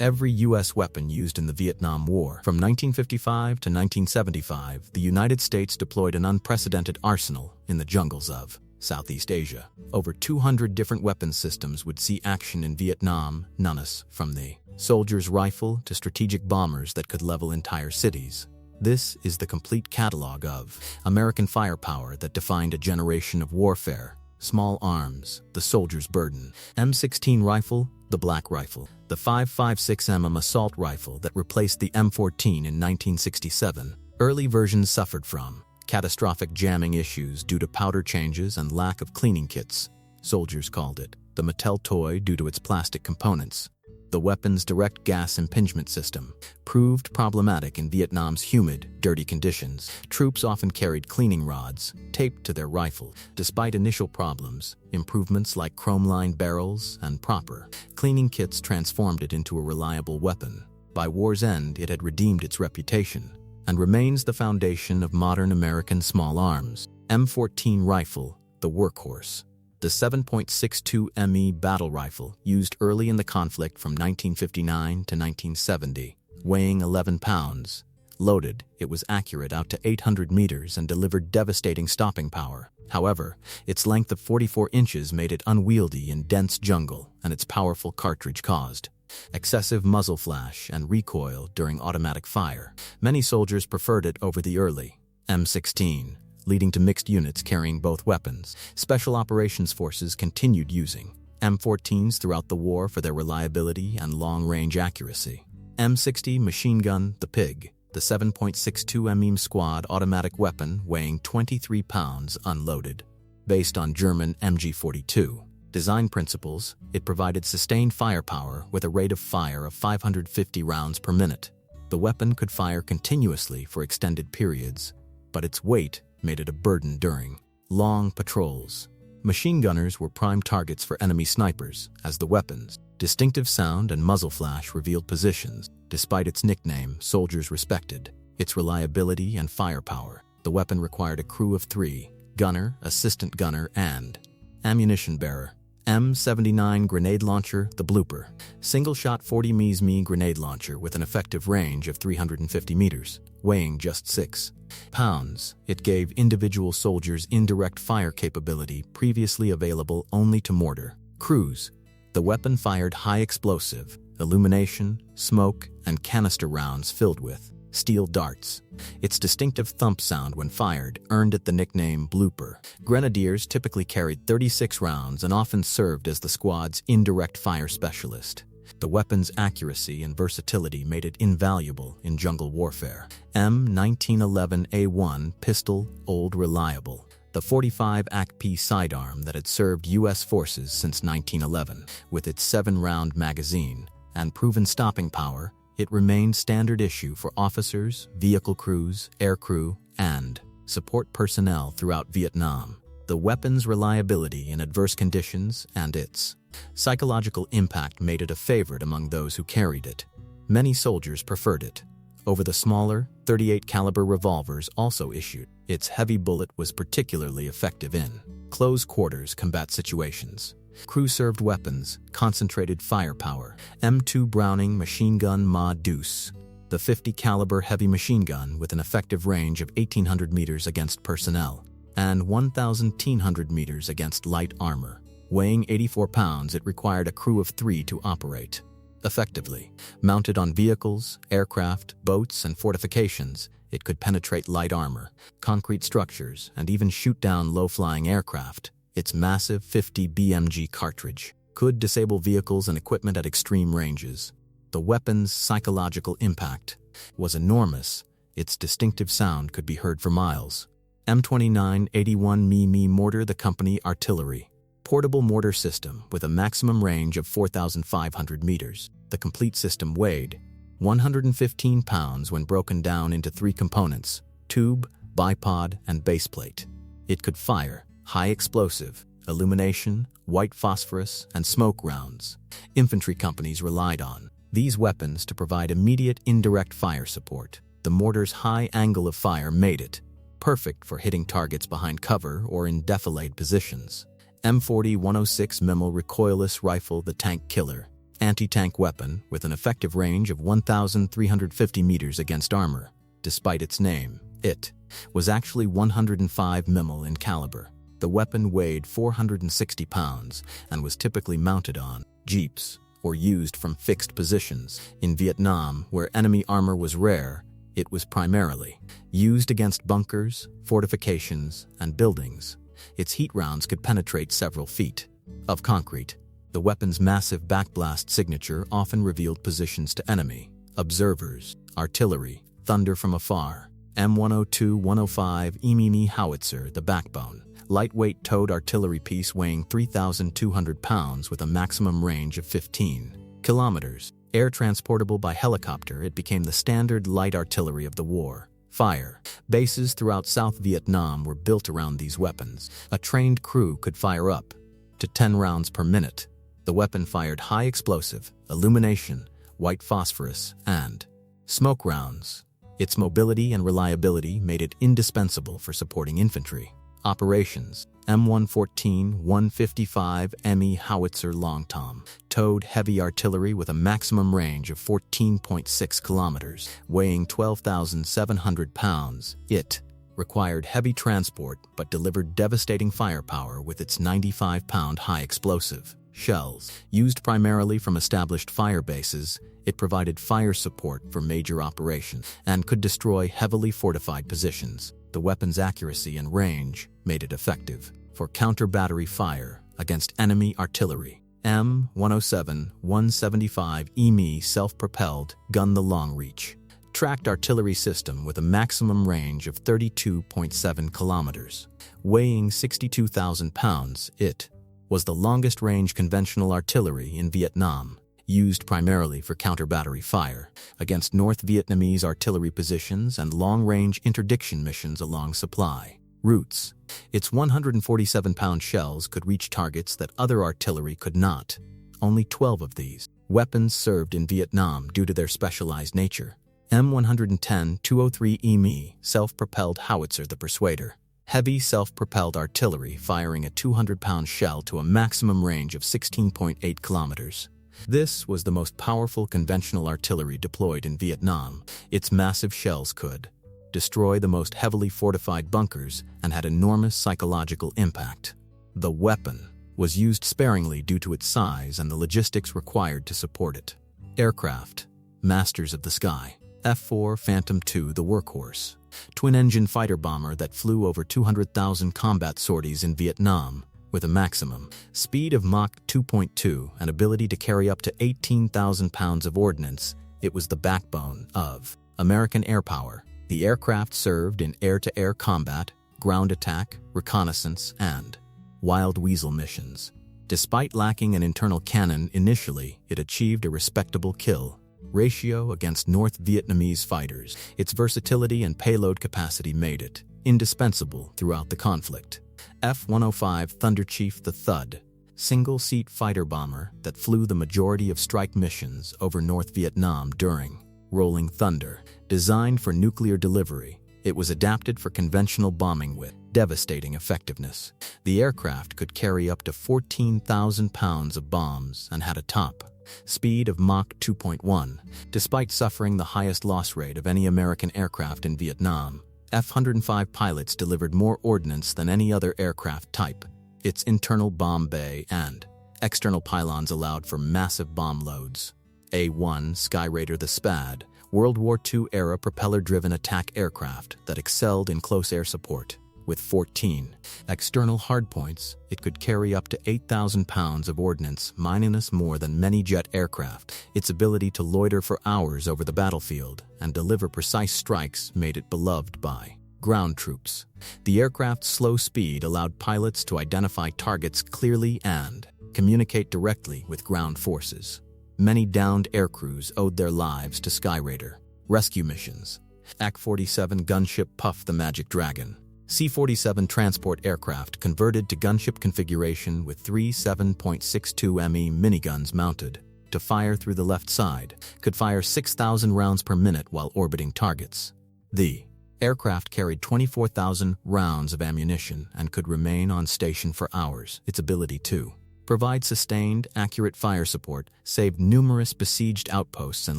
Every U.S. weapon used in the Vietnam War. From 1955 to 1975, the United States deployed an unprecedented arsenal in the jungles of Southeast Asia. Over 200 different weapons systems would see action in Vietnam, thunderous, from the soldier's rifle to strategic bombers that could level entire cities. This is the complete catalog of American firepower that defined a generation of warfare. Small arms, the soldier's burden. M16 rifle, the black rifle. The 5.56 mm assault rifle that replaced the M14 in 1967. Early versions suffered from catastrophic jamming issues due to powder changes and lack of cleaning kits. Soldiers called it the Mattel toy due to its plastic components. The weapon's direct gas impingement system proved problematic in Vietnam's humid, dirty conditions. Troops often carried cleaning rods taped to their rifle. Despite initial problems, improvements like chrome-lined barrels and proper cleaning kits transformed it into a reliable weapon. By war's end, it had redeemed its reputation and remains the foundation of modern American small arms. M14 rifle, the workhorse. The 7.62 ME battle rifle, used early in the conflict from 1959 to 1970, weighing 11 pounds. Loaded, it was accurate out to 800 meters and delivered devastating stopping power. However, its length of 44 inches made it unwieldy in dense jungle, and its powerful cartridge caused excessive muzzle flash and recoil during automatic fire. Many soldiers preferred it over the early M16. Leading to mixed units carrying both weapons. Special Operations Forces continued using M14s throughout the war for their reliability and long-range accuracy. M60 machine gun, the Pig, the 7.62 mm squad automatic weapon weighing 23 pounds unloaded. Based on German MG42 design principles, it provided sustained firepower with a rate of fire of 550 rounds per minute. The weapon could fire continuously for extended periods, but its weight made it a burden during long patrols. Machine gunners were prime targets for enemy snipers, as the weapon's distinctive sound and muzzle flash revealed positions. Despite its nickname, soldiers respected its reliability and firepower. The weapon required a crew of 3, gunner, assistant gunner, and ammunition bearer. M79 grenade launcher, the Blooper, single-shot 40 mm grenade launcher with an effective range of 350 meters, weighing just 6 pounds. It gave individual soldiers indirect fire capability previously available only to mortar crews. The weapon fired high explosive, illumination, smoke, and canister rounds filled with steel darts. Its distinctive thump sound when fired earned it the nickname Blooper. Grenadiers typically carried 36 rounds and often served as the squad's indirect fire specialist. The weapon's accuracy and versatility made it invaluable in jungle warfare. M1911A1 pistol, old reliable. The 45 ACP sidearm that had served U.S. forces since 1911. With its 7-round magazine and proven stopping power, it remained standard issue for officers, vehicle crews, aircrew, and support personnel throughout Vietnam. The weapon's reliability in adverse conditions and its psychological impact made it a favorite among those who carried it. Many soldiers preferred it over the smaller, .38 caliber revolvers also issued. Its heavy bullet was particularly effective in close quarters combat situations. Crew-served weapons, concentrated firepower. M2 Browning machine gun Ma Deuce, the 50 caliber heavy machine gun with an effective range of 1,800 meters against personnel and 1,100 meters against light armor. Weighing 84 pounds, it required a crew of 3 to operate effectively. Mounted on vehicles, aircraft, boats, and fortifications, it could penetrate light armor, concrete structures, and even shoot down low-flying aircraft. Its massive 50 BMG cartridge could disable vehicles and equipment at extreme ranges. The weapon's psychological impact was enormous. Its distinctive sound could be heard for miles. M29 81 mm mortar, the company artillery. Portable mortar system with a maximum range of 4,500 meters. The complete system weighed 115 pounds when broken down into 3 components: tube, bipod, and baseplate. It could fire high explosive, illumination, white phosphorus, and smoke rounds. Infantry companies relied on these weapons to provide immediate indirect fire support. The mortar's high angle of fire made it perfect for hitting targets behind cover or in defilade positions. M40 106 mm recoilless rifle, the tank killer. anti-tank weapon with an effective range of 1,350 meters against armor. Despite its name, it was actually 105 mm in caliber. The weapon weighed 460 pounds and was typically mounted on jeeps or used from fixed positions. In Vietnam, where enemy armor was rare, it was primarily used against bunkers, fortifications, and buildings. Its heat rounds could penetrate several feet of concrete. The weapon's massive backblast signature often revealed positions to enemy observers. Artillery, thunder from afar. M102-105 EME howitzer, the backbone. Lightweight towed artillery piece weighing 3,200 pounds with a maximum range of 15 kilometers. Air transportable by helicopter, it became the standard light artillery of the war. Fire bases throughout South Vietnam were built around these weapons. A trained crew could fire up to 10 rounds per minute. The weapon fired high explosive, illumination, white phosphorus, and smoke rounds. Its mobility and reliability made it indispensable for supporting infantry operations. M114-155 ME howitzer long tom, towed heavy artillery with a maximum range of 14.6 kilometers, weighing 12,700 pounds. It required heavy transport but delivered devastating firepower with its 95-pound high explosive shells. Used primarily from established fire bases, it provided fire support for major operations and could destroy heavily fortified positions. The weapon's accuracy and range made it effective for counter-battery fire against enemy artillery. M107-175 EME self-propelled gun, the long-reach tracked artillery system with a maximum range of 32.7 kilometers. Weighing 62,000 pounds, it was the longest-range conventional artillery in Vietnam, used primarily for counter-battery fire against North Vietnamese artillery positions and long-range interdiction missions along supply routes. Its 147-pound shells could reach targets that other artillery could not. Only 12 of these weapons served in Vietnam due to their specialized nature. M110-203 EME self-propelled howitzer, the Persuader. Heavy self-propelled artillery firing a 200-pound shell to a maximum range of 16.8 kilometers. This was the most powerful conventional artillery deployed in Vietnam. Its massive shells could destroy the most heavily fortified bunkers and had enormous psychological impact. The weapon was used sparingly due to its size and the logistics required to support it. Aircraft, masters of the sky. F-4 Phantom II, the workhorse, twin-engine fighter bomber that flew over 200,000 combat sorties in Vietnam with a maximum speed of Mach 2.2 and ability to carry up to 18,000 pounds of ordnance. It was the backbone of American air power. The aircraft served in air-to-air combat, ground attack, reconnaissance, and wild weasel missions. Despite lacking an internal cannon initially, it achieved a respectable kill ratio against North Vietnamese fighters. Its versatility and payload capacity made it indispensable throughout the conflict. F-105 Thunderchief, the Thud, single-seat fighter bomber that flew the majority of strike missions over North Vietnam during Rolling Thunder. Designed for nuclear delivery, it was adapted for conventional bombing with devastating effectiveness. The aircraft could carry up to 14,000 pounds of bombs and had a top speed of Mach 2.1. Despite suffering the highest loss rate of any American aircraft in Vietnam, F-105 pilots delivered more ordnance than any other aircraft type. Its internal bomb bay and external pylons allowed for massive bomb loads. A-1 Skyraider, the SPAD, World War II-era propeller-driven attack aircraft that excelled in close air support. With 14 external hardpoints, it could carry up to 8,000 pounds of ordnance, minus more than many jet aircraft. Its ability to loiter for hours over the battlefield and deliver precise strikes made it beloved by ground troops. The aircraft's slow speed allowed pilots to identify targets clearly and communicate directly with ground forces. Many downed aircrews owed their lives to Skyraider. Rescue missions. AC-47 gunship Puff the Magic Dragon. C-47 transport aircraft converted to gunship configuration with three 7.62 ME miniguns mounted to fire through the left side, could fire 6,000 rounds per minute while orbiting targets. The aircraft carried 24,000 rounds of ammunition and could remain on station for hours. Its ability to provide sustained, accurate fire support, saved numerous besieged outposts and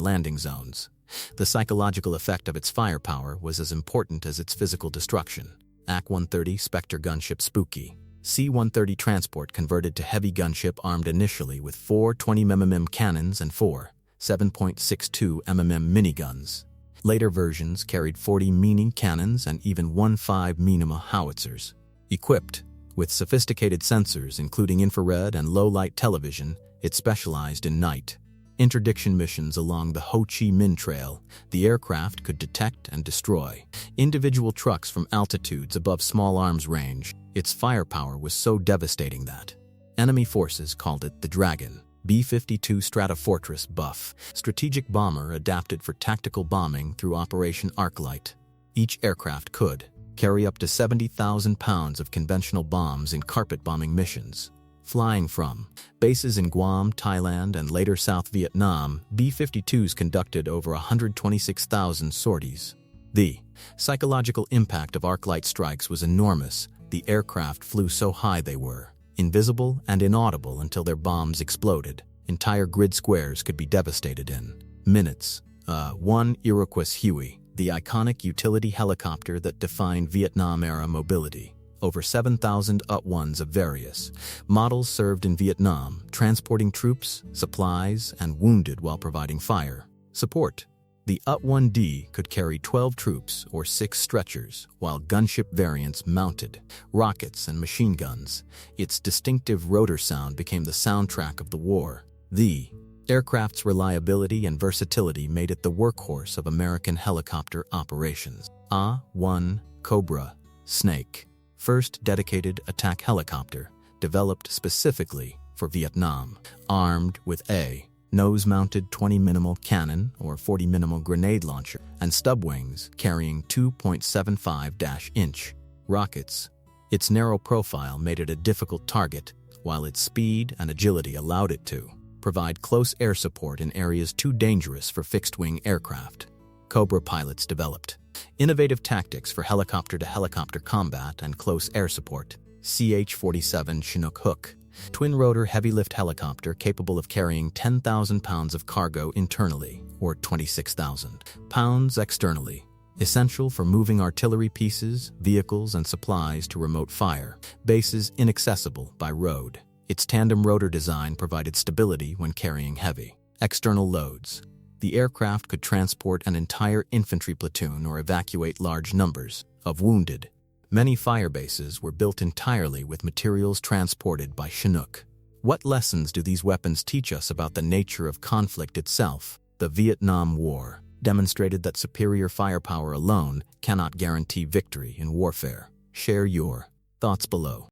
landing zones. The psychological effect of its firepower was as important as its physical destruction. AC-130 Spectre gunship Spooky. C-130 transport converted to heavy gunship armed initially with 4 20mm cannons and 4 7.62 mm miniguns. Later versions carried 40 mm cannons and even 15 mm howitzers. Equipped with sophisticated sensors including infrared and low-light television, it specialized in night interdiction missions along the Ho Chi Minh Trail. The aircraft could detect and destroy individual trucks from altitudes above small arms range. Its firepower was so devastating that enemy forces called it the Dragon. B-52 Stratofortress Buff, strategic bomber adapted for tactical bombing through Operation Arclight. Each aircraft could carry up to 70,000 pounds of conventional bombs in carpet bombing missions. Flying from bases in Guam, Thailand, and later South Vietnam, B-52s conducted over 126,000 sorties. The psychological impact of Arclight strikes was enormous. The aircraft flew so high they were invisible and inaudible until their bombs exploded. Entire grid squares could be devastated in minutes. 1 Iroquois Huey, the iconic utility helicopter that defined Vietnam-era mobility. Over 7,000 UT-1s of various models served in Vietnam, transporting troops, supplies, and wounded while providing fire support. The UT-1D could carry 12 troops or 6 stretchers, while gunship variants mounted rockets and machine guns. Its distinctive rotor sound became the soundtrack of the war. The aircraft's reliability and versatility made it the workhorse of American helicopter operations. A-1 Cobra Snake, first dedicated attack helicopter, developed specifically for Vietnam, armed with a nose-mounted 20mm cannon or 40mm grenade launcher and stub wings carrying 2.75-inch rockets. Its narrow profile made it a difficult target, while its speed and agility allowed it to provide close air support in areas too dangerous for fixed-wing aircraft. Cobra pilots developed innovative tactics for helicopter-to-helicopter combat and close air support. CH-47 Chinook Hook, twin-rotor heavy-lift helicopter capable of carrying 10,000 pounds of cargo internally or 26,000 pounds externally, essential for moving artillery pieces, vehicles, and supplies to remote fire bases inaccessible by road. Its tandem rotor design provided stability when carrying heavy external loads. The aircraft could transport an entire infantry platoon or evacuate large numbers of wounded. Many fire bases were built entirely with materials transported by Chinook. What lessons do these weapons teach us about the nature of conflict itself? The Vietnam War demonstrated that superior firepower alone cannot guarantee victory in warfare. Share your thoughts below.